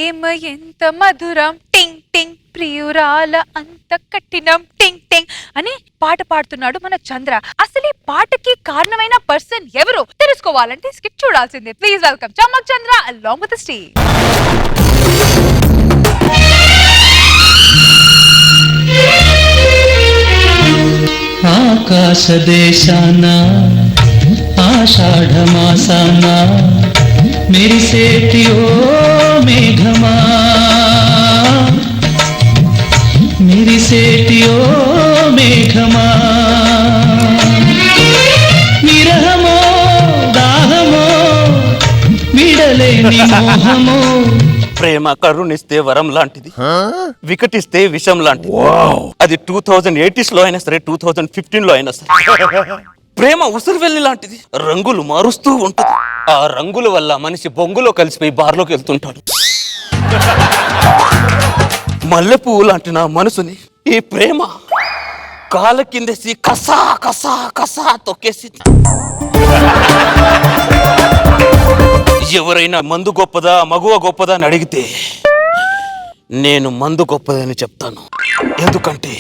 ప్రేమ ఎంత మధురం టింగ్ టింగ్ ప్రియురాల అంత కఠినం టింగ్ టింగ్ అని పాట పాడుతున్నాడు మన చంద్ర. అసలు ఈ పాటకి కారణమైన పర్సన్ ఎవరు తెలుసుకోవాలంటే స్కిట్ చూడాల్సిందే. Please welcome Chammak Chandra along with the stage. ఆకాశ దేశాన ఆషాఢ మాసాన మెరిసేటి ఓ మేఘమా మెరిసేటి ఓ మేఘమా విరహమో దాహమో విడలేని మోహమో ప్రేమ కరుణిస్తే వరం లాంటిది, వికటిస్తే విషం లాంటిది. అది 2080s లో అయినా సరే 2015 లో అయినా సరే ప్రేమ ఉసురు వెళ్ళి లాంటిది. రంగులు మారుస్తూ ఉంటుంది. ఆ రంగుల వల్ల మనిషి బొంగులో కలిసిపోయి బార్లోకి వెళ్తుంటాడు. మల్లెపువ్వు లాంటి నా మనసుని ఈ ప్రేమ కాల కిందేసి కసా కసా కసా తొక్కేసి. ఎవరైనా మందు గొప్పదా మగువ గొప్పదా అని అడిగితే నేను మందు గొప్పదని చెప్తాను. ఎందుకంటే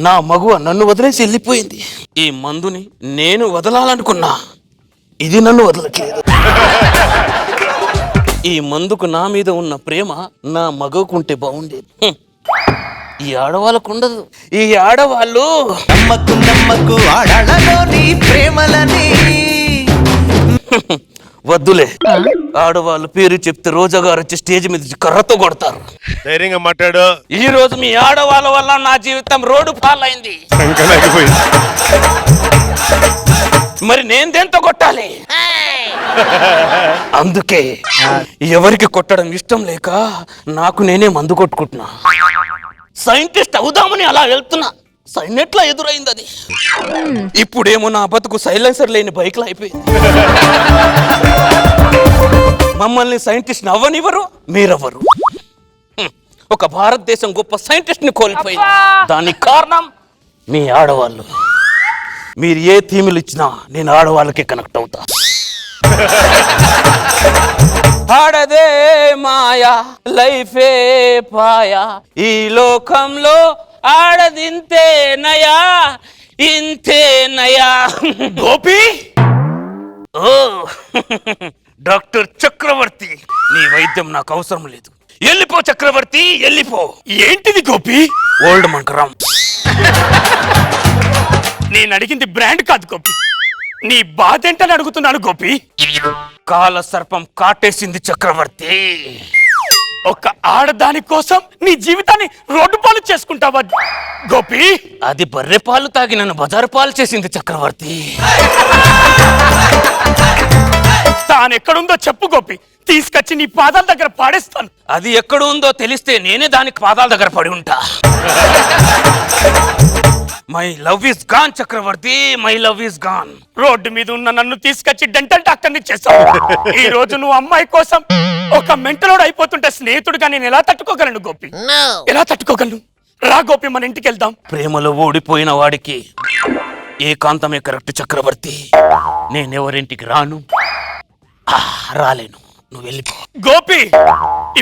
నా మగువ నన్ను వదిలేసి వెళ్ళిపోయింది. ఈ మందుని నేను వదలాలనుకున్నా, ఇది నన్ను వదలట్లేదు. ఈ మందుకు నా మీద ఉన్న ప్రేమ నా మగవుకుంటే బాగుండేది. ఈ ఆడవాళ్ళకు ఉండదు. ఈ ఆడవాళ్ళు నమ్మకు నమ్మకు ఆడలోని ప్రేమలని వద్దులే. ఆడవాళ్ళు పేరు చెప్తే రోజా గారు వచ్చి స్టేజ్ మీద కర్రతో కొడతారు. ధైర్యంగా మాట్లాడు. ఈ రోజు మీ ఆడవాళ్ళ వల్ల నా జీవితం రోడ్డు పాలైంది. మరి నేను దేంతో కొట్టాలి? అందుకే ఎవరికి కొట్టడం ఇష్టం లేక నాకు నేనే మందు కొట్టుకుంటున్నా. సైంటిస్ట్ అవుదామని అలా వెళ్తున్నా. సైనెట్లా ఎదురైంది అది. ఇప్పుడేమో నా బతుకు సైలెన్సర్ లేని బైక్లో అయిపోయింది. మమ్మల్ని సైంటిస్ట్ అవ్వనివ్వరు, మీరెవ్వరు. ఒక భారతదేశం గొప్ప సైంటిస్ట్ ని కోల్పోయింది. దానికి కారణం మీ ఆడవాళ్ళు. మీరు ఏ థీములు ఇచ్చినా నేను ఆడవాళ్ళకే కనెక్ట్ అవుతా. ఆడదే మాయా లైఫే పాయా, ఈ లోకంలో ఆడదింతే నయా ఇంతే నయా. గోపి, ఓ డాక్టర్ చక్రవర్తి, నీ వైద్యం నాకు అవసరం లేదు. వెళ్ళిపో చక్రవర్తి, వెళ్ళిపో. ఏంటిది గోపి? ఓల్డ్ మంకరాం. నేను అడిగింది బ్రాండ్ కాదు గోపి, నీ బాధ ఏంటని అడుగుతున్నాను గోపి. కాల సర్పం కాటేసింది చక్రవర్తి. ఒక ఆడదాని కోసం నీ జీవితాన్ని రోడ్డు పాలు చేసుకుంటావా గోపి? అది బర్రె పాలు తాగి నన్ను బజారు పాలు చేసింది చక్రవర్తి. తానెక్కడుందో చెప్పు గోపి, తీసుకొచ్చి నీ పాదాల దగ్గర పాడేస్తాను. అది ఎక్కడ ఉందో తెలిస్తే నేనే దానికి పాదాల దగ్గర పడి ఉంటా. My love is gone Chakravarthy, my love is gone. Road మీద ఉన్న నన్ను తీసుకొచ్చి డెంటల్ డాక్టర్ని చేశావు. ఈ రోజు నువ్వు అమ్మాయి కోసం ఒక మెంటలోడు అయిపోతుంటే స్నేహితుడుగా నేను ఎలా తట్టుకోగలను గోపి? ఎలా తట్టుకోగలను? రా గోపి, మన ఇంటికి వెళ్దాం. ప్రేమలో ఓడిపోయిన వాడికి ఏకాంతమే కరెక్ట్ చక్రవర్తి. నేనెవరింటికి రాను, రాలేను. నువ్వు వెళ్ళిపో గోపి.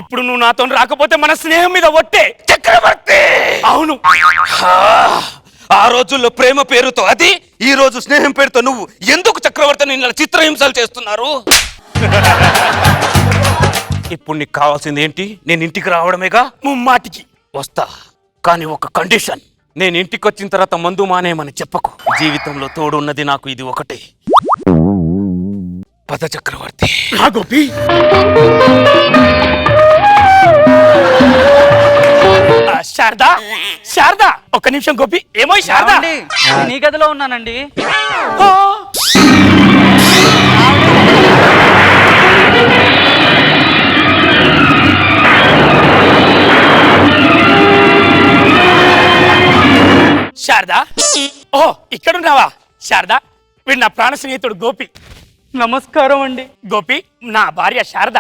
ఇప్పుడు నువ్వు నాతో రాకపోతే మన స్నేహం మీద ఒట్టే చక్రవర్తి. అవును, ఆ రోజుల్లో ప్రేమ పేరుతో అది, ఈ రోజు స్నేహం పేరుతో నువ్వు. ఎందుకు చక్రవర్తిని ఇలా చిత్రహింసలు చేస్తున్నారు? ఇప్పుడు నీకు కావాల్సింది ఏంటి? నేను ఇంటికి రావడమేగా. ముమ్మాటికి వస్తా, కానీ ఒక కండిషన్. నేను ఇంటికి వచ్చిన తర్వాత మందు మానేయమని చెప్పకు. జీవితంలో తోడు ఉన్నది నాకు ఇది ఒకటే. పద చక్రవర్తి. రా గోపి. శారదా, శారదా, ఒక్క నిమిషం గోపి. ఏమో శారదా? నీ గదిలో ఉన్నానండి. శారదా, ఓ ఇక్కడున్నావా? శారదా, వీడు నా ప్రాణ స్నేహితుడు గోపి. నమస్కారం అండి. గోపి, నా భార్య శారద.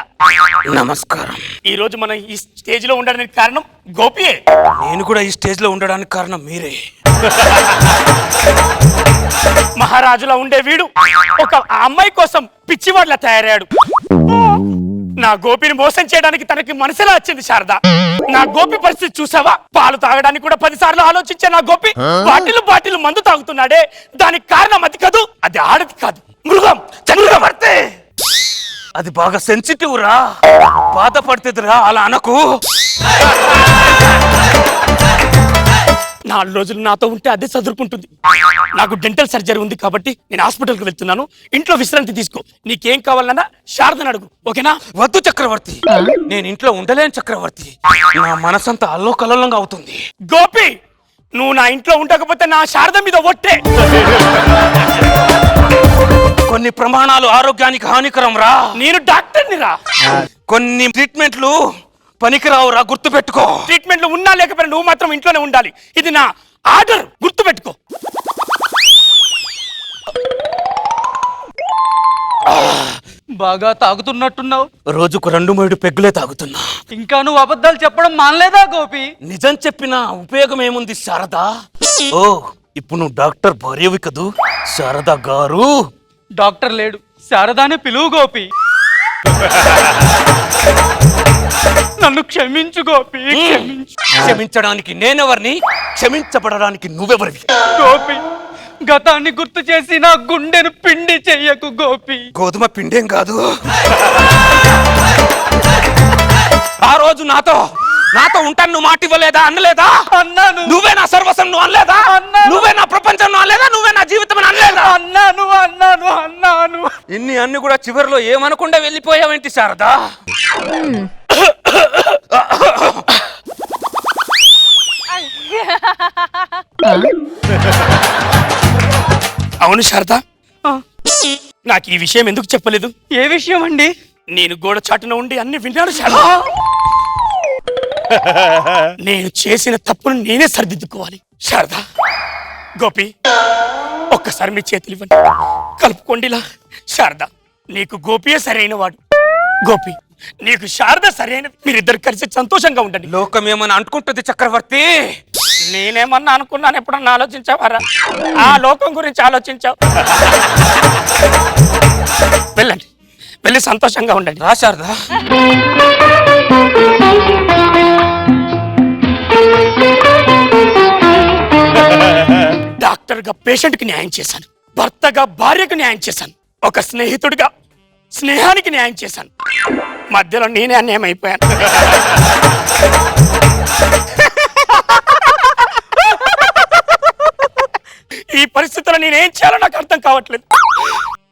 నమస్కారం. ఈ రోజు మనం ఈ స్టేజ్ లో ఉండడానికి కారణం గోపియే. నేను కూడా ఈ స్టేజ్ లో ఉండడానికి కారణం మీరే. మహారాజులా ఉండే వీడు ఒక అమ్మాయి కోసం పిచ్చివాడ్లా తయారయ్యాడు. నా గోపిని మోసం చేయడానికి తనకి మనసులా వచ్చింది శారద. నా గోపి పరిస్థితి చూసావా? పాలు తాగడానికి కూడా 10 సార్లు ఆలోచించే నా గోపి బాటిల్ మందు తాగుతున్నాడే. దానికి కారణం అది కాదు, అది ఆడది కాదు, మృగం. చక్రవర్తి అది బాగా సెన్సిటివ్ రా, బాధపడుతుందిరా, అలా అనకు. 4 రోజులు నాతో ఉంటే అదే చదువుకుంటుంది. నాకు డెంటల్ సర్జరీ ఉంది కాబట్టి నేను హాస్పిటల్కి వెళ్తున్నాను. ఇంట్లో విశ్రాంతి తీసుకో. నీకేం కావాలన్నా శారదను అడుగు, ఓకేనా? వద్దు చక్రవర్తి, నేను ఇంట్లో ఉండలేను చక్రవర్తి. నా మనసంతా అల్లోకల్లోలంగా అవుతుంది. గోపి, నువ్వు నా ఇంట్లో ఉండకపోతే నా శారద మీద ఒట్టే. కొన్ని ప్రమాణాలు ఆరోగ్యానికి హానికరం రా. నేను డాక్టర్ని రా. కొన్ని ట్రీట్మెంట్లు పనికిరావు రా, గుర్తు పెట్టుకో. ట్రీట్మెంట్లు ఉన్నా లేకపోయినా నువ్వు మాత్రం ఇంట్లోనే ఉండాలి. ఇది నా ఆర్డర్, గుర్తు పెట్టుకో. బాగా తాగుతున్నట్టున్నావు. రోజుకు 2-3 పెగ్గులే తాగుతున్నా. ఇంకా నువ్వు అబద్ధాలు చెప్పడం మానలేదా గోపి? నిజం చెప్పినా ఉపయోగం ఏముంది శారదా? ఓ, ఇప్పుడు నువ్వు డాక్టర్ భార్యవి కదూ శారదా గారు. డాక్టర్ లేడు, శారదాని పిలువు గోపి. నన్ను క్షమించు గోపి, క్షమించు. క్షమించడానికి నేనెవరిని, క్షమించబడడానికి నువ్వెవరివి? గోపి, గతాన్ని గుర్తు చేసి నా గుండెను పిండి చెయ్యకు గోపి. గోధుమ పిండేం కాదు. ఆ రోజు నాతో ఉంటాను నువ్వు మాట ఇవ్వలేదా, అనలేదా? అన్నాను. నువ్వే నా సర్వస్వం నువ్వు అనలేదా? అన్నాను. నువ్వే నా ప్రపంచం నువ్వు అనలేదా? నువ్వే నా జీవితం అని అనలేదా? అన్నాను. ఇన్ని అన్ని కూడా చివరిలో ఏమనకుండా వెళ్ళిపోయావేంటి శారదా? అవును శారద, నాకు ఈ విషయం ఎందుకు చెప్పలేదు? ఏ విషయం అండి? నేను గోడ చాటున ఉండి అన్ని విన్నాను శారద. నేను చేసిన తప్పును నేనే సరిదిద్దుకోవాలి. శారద, గోపి, ఒక్కసారి మీ చేతులు ఇవ్వండి, కలుపుకోండిలా. శారద, నీకు గోపియే సరైన వాడు. గోపి, నీకు శారద సరైన. మీరిద్దరు కలిసి సంతోషంగా ఉండండి. లోకం ఏమని అనుకుంటుంది చక్రవర్తి? నేనేమన్నా అనుకున్నాను, ఎప్పుడన్నా ఆలోచించావారా? ఆ లోకం గురించి ఆలోచించావు. వెళ్ళండి, వెళ్ళి సంతోషంగా ఉండండి. రా శారదా. డాక్టర్గా పేషెంట్కి న్యాయం చేశాను, భర్తగా భార్యకు న్యాయం చేశాను, ఒక స్నేహితుడిగా స్నేహానికి న్యాయం చేశాను. మధ్యలో నేనే అన్యాయం అయిపోయాను. ఈ పరిస్థితుల్లో నేనేం చేయాలో నాకు అర్థం కావట్లేదు.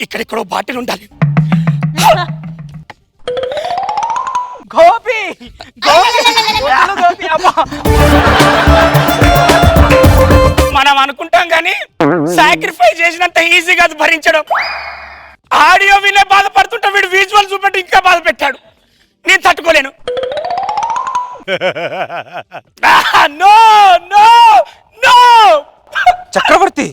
ఇక్కడెక్కడో బాటిల్ ఉండాలి. గోపి, అమ్మా. మనం అనుకుంటాం కానీ సాక్రిఫైస్ చేసినంత ఈజీ కాదు భరించడం. ఆడియో వినే బాధపడుతుంటే వీడు విజువల్ చూపెట్టి ఇంకా బాధ పెట్టాడు. నేను తట్టుకోలేను. No no no. చక్రవర్తి,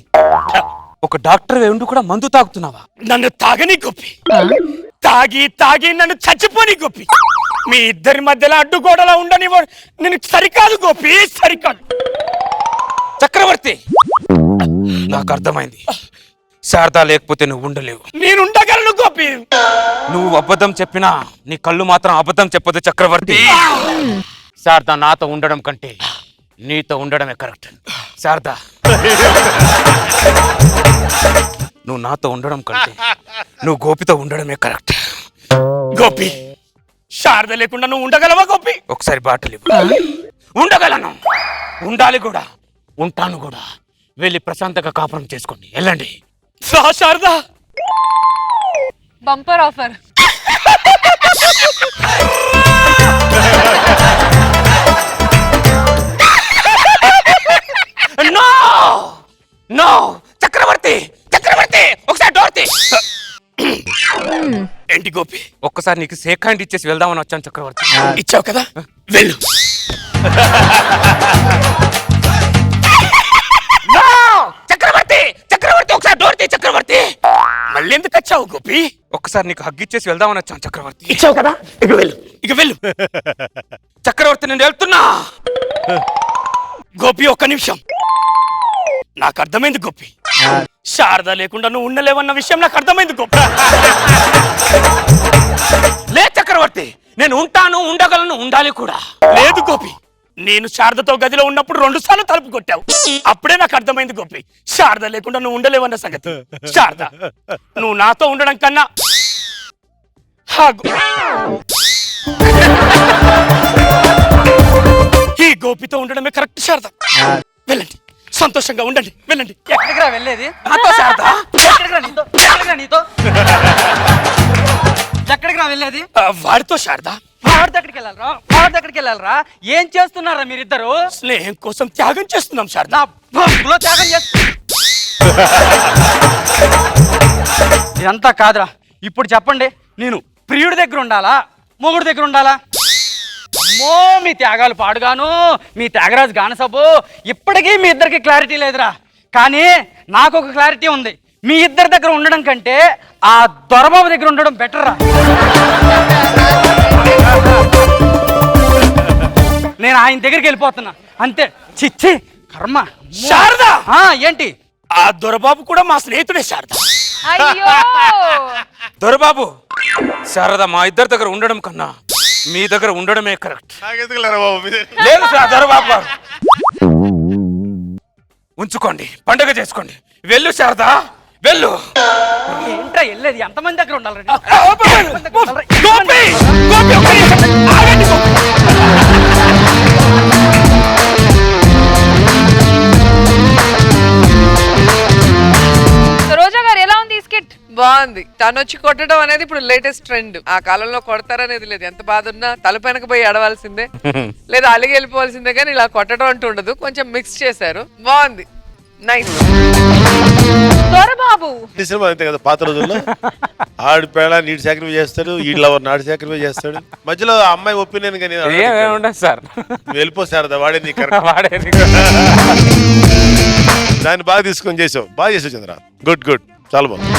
ఒక డాక్టర్ ఉండి కూడా మందు తాగుతున్నావా? నన్ను తాగని గొప్పి, తాగి నన్ను చచ్చిపోని గొప్పి. మీ ఇద్దరి మధ్యలో అడ్డుగోడలా ఉండని నేను సరికాదు గోపి, సరికాదు. చక్రవర్తి, నాకు అర్థమైంది. శారదా లేకపోతే నువ్వు ఉండలేవు. నేను ఉండగలను గోపి. నువ్వు అబద్ధం చెప్పినా నీ కళ్ళు మాత్రం అబద్ధం చెప్పదు చక్రవర్తి. శారదా నాతో ఉండడం కంటే నీతో ఉండడమే కరెక్ట్. శారదా, నువ్వు నాతో ఉండడం కంటే నువ్వు గోపితో ఉండడమే కరెక్ట్. గోపి, శారద లేకుండా నువ్వు ఉండగలవా గోపి? ఒకసారి బాటలు ఇవ్వు. ఉండగలను, ఉండాలి కూడా, ఉంటాను కూడా. వెళ్ళి ప్రశాంతంగా కాపురం చేసుకోండి, వెళ్ళండి. Sharada, bumper offer. No no Chakravarthi, Chakravarthi, ఒకసారి డోర్ తీ. ఏంటి గోపి? ఒక్కసారి నీకు షేక్ హ్యాండ్ ఇచ్చేసి వెళ్దామని వచ్చాను చక్రవర్తి. ఇచ్చావు కదా, వెళ్ళు. చక్రవర్తి, చక్రవర్తి, ఒకసారి డోర్ తీ చక్రవర్తి. మళ్ళీ ఎందుకు వచ్చావు గోపి? ఒక్కసారి నీకు హగ్ ఇచ్చేసి వెళ్దామని వచ్చాను చక్రవర్తి. ఇచ్చావు కదా, ఇక వెళ్ళు, ఇక వెళ్ళు. చక్రవర్తి, నేను వెళ్తున్నా. గోపి, ఒక్క నిమిషం. నాకు అర్థమైంది గోపి, శారద లేకుండా నువ్వు ఉండలేవన్న విషయం నాకు అర్థమైంది గోపి. లే చక్రవర్తి. చక్రవర్తి నేను ఉంటాను, ఉండగలను, ఉండాలి కూడా. లేదు గోపి, నేను శారదతో గదిలో ఉన్నప్పుడు 2 సార్లు తలుపు కొట్టావు. అప్పుడే నాకు అర్థమైంది గోపి, శారద లేకుండా నువ్వు ఉండలేవన్న సంగతి. శారద, నువ్వు నాతో ఉండడం కన్నా ఈ గోపితో ఉండడమే కరెక్ట్. శారద, వెళ్ళండి, సంతోషంగా ఉండండి, వెళ్ళండి. ఎక్కడికి రా వెళ్ళేది? నాతో శారద. ఎక్కడికి రా నీతో? ఎక్కడికి రా నీతో? ఎక్కడికి రా వెళ్ళేది? వాడితో శారద. వాడి దగ్గరికి వెళ్ళాలరా, వాడి దగ్గరికి వెళ్ళాలరా. ఏం చేస్తున్నారా మీరిద్దరు? స్నేహం కోసం త్యాగం చేస్తున్నాం శారద. నా బొంగులో త్యాగం చేస్తా. ఇదంతా కాదురా. ఇప్పుడు చెప్పండి, నేను ప్రియుడి దగ్గర ఉండాలా, మొగుడి దగ్గర ఉండాలా? అమ్మో, మీ త్యాగాలు పాడుగాను, మీ త్యాగరాజు గానసభు. ఇప్పటికీ మీ ఇద్దరికి క్లారిటీ లేదురా. కానీ నాకు ఒక క్లారిటీ ఉంది. మీ ఇద్దరి దగ్గర ఉండడం కంటే ఆ దొరబాబు దగ్గర ఉండడం బెటర్ రా. నేను ఆయన దగ్గరికి వెళ్ళిపోతున్నా అంతే. చిచ్చి కర్మ. శారద, ఏంటి? ఆ దొరబాబు కూడా మా స్నేహితుడే శారద. అయ్యో దొరబాబు, శారద మా ఇద్దరి దగ్గర ఉండడం కన్నా మీ దగ్గర ఉండడమే కరెక్ట్. లేదు సార్, దొరబాబు గారు ఉంచుకోండి, పండగ చేసుకోండి. వెళ్ళు శారద, వెళ్ళు. ఏంట్రా వెళ్ళేది? ఎంతమంది దగ్గర ఉండాలి? గోపి, గోపి, ఒక్క నిమిషం. ఆగండి గోపి. రోజా గారు ఎలా ఉంది ఈ స్కిట్? బాగుంది. తను వచ్చి కొట్టడం అనేది ఇప్పుడు లేటెస్ట్ ట్రెండ్. ఆ కాలంలో కొడతారనేది లేదు. ఎంత బాధ ఉన్నా తలపైనకు పోయి అడవాల్సిందే, లేదా అలిగి వెళ్ళిపోవాల్సిందే. కానీ ఇలా కొట్టడం అంటూ ఉండదు. కొంచెం మిక్స్ చేశారు, బాగుంది, నైస్. దొరబాబు సినిమా అంతే కదా, పాత రోజుల్లో ఆడి పేడ నీటి సాక్రిఫై చేస్తాడు, ఈ లవర్ నాటి సాక్రిఫై చేస్తాడు. మధ్యలో ఆ అమ్మాయి ఒపీనియన్ కానీ ఉండదు సార్, వెళ్ళిపోతారు వాడే నీ కరెక్ట్. దాన్ని బాగా తీసుకొని చేసావు, బాగా చేసావు చంద్ర. గుడ్ గుడ్, చాలా బాగుంది.